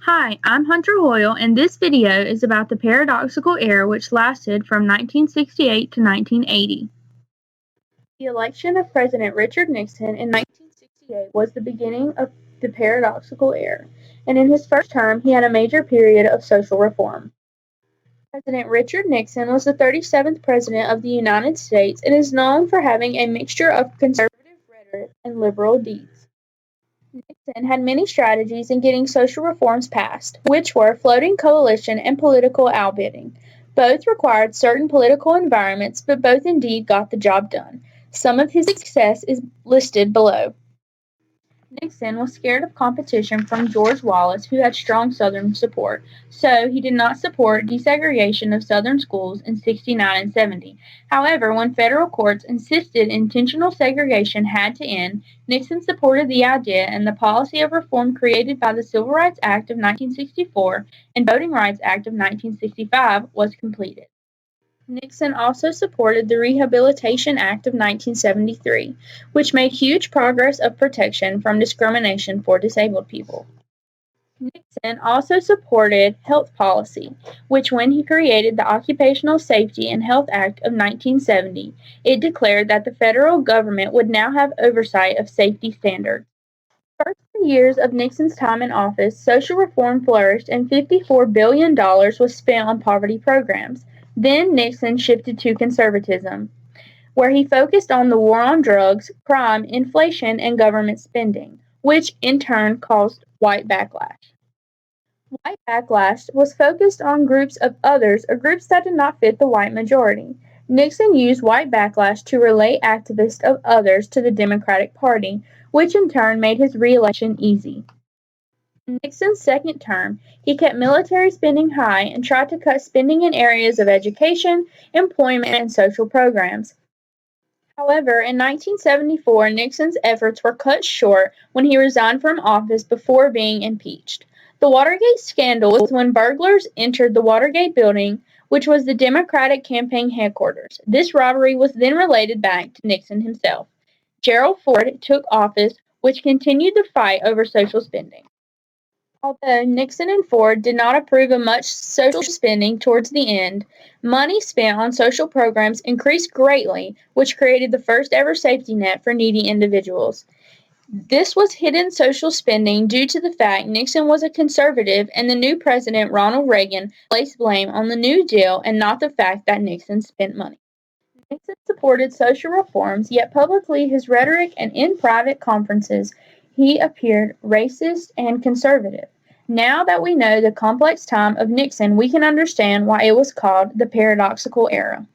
Hi, I'm Hunter Hoyle, and this video is about the Paradoxical Era, which lasted from 1968 to 1980. The election of President Richard Nixon in 1968 was the beginning of the Paradoxical Era, and in his first term, he had a major period of social reform. President Richard Nixon was the 37th President of the United States and is known for having a mixture of conservative rhetoric and liberal deeds. Nixon had many strategies in getting social reforms passed, which were floating coalition and political outbidding. Both required certain political environments, but both indeed got the job done. Some of his success is listed below. Nixon was scared of competition from George Wallace, who had strong Southern support, so he did not support desegregation of Southern schools in 69 and 70. However, when federal courts insisted intentional segregation had to end, Nixon supported the idea, and the policy of reform created by the Civil Rights Act of 1964 and Voting Rights Act of 1965 was completed. Nixon also supported the Rehabilitation Act of 1973, which made huge progress of protection from discrimination for disabled people. Nixon also supported health policy, which when he created the Occupational Safety and Health Act of 1970, it declared that the federal government would now have oversight of safety standards. First 2 years of Nixon's time in office, social reform flourished and $54 billion was spent on poverty programs. Then Nixon shifted to conservatism, where he focused on the war on drugs, crime, inflation, and government spending, which in turn caused white backlash. White backlash was focused on groups of others or groups that did not fit the white majority. Nixon used white backlash to relay activists of others to the Democratic Party, which in turn made his re-election easy. In Nixon's second term, he kept military spending high and tried to cut spending in areas of education, employment, and social programs. However, in 1974, Nixon's efforts were cut short when he resigned from office before being impeached. The Watergate scandal was when burglars entered the Watergate building, which was the Democratic campaign headquarters. This robbery was then related back to Nixon himself. Gerald Ford took office, which continued the fight over social spending. Although Nixon and Ford did not approve of much social spending towards the end, money spent on social programs increased greatly, which created the first ever safety net for needy individuals. This was hidden social spending due to the fact Nixon was a conservative and the new president, Ronald Reagan, placed blame on the New Deal and not the fact that Nixon spent money. Nixon supported social reforms, yet publicly his rhetoric and in private conferences he appeared racist and conservative. Now that we know the complex time of Nixon, we can understand why it was called the Paradoxical Era.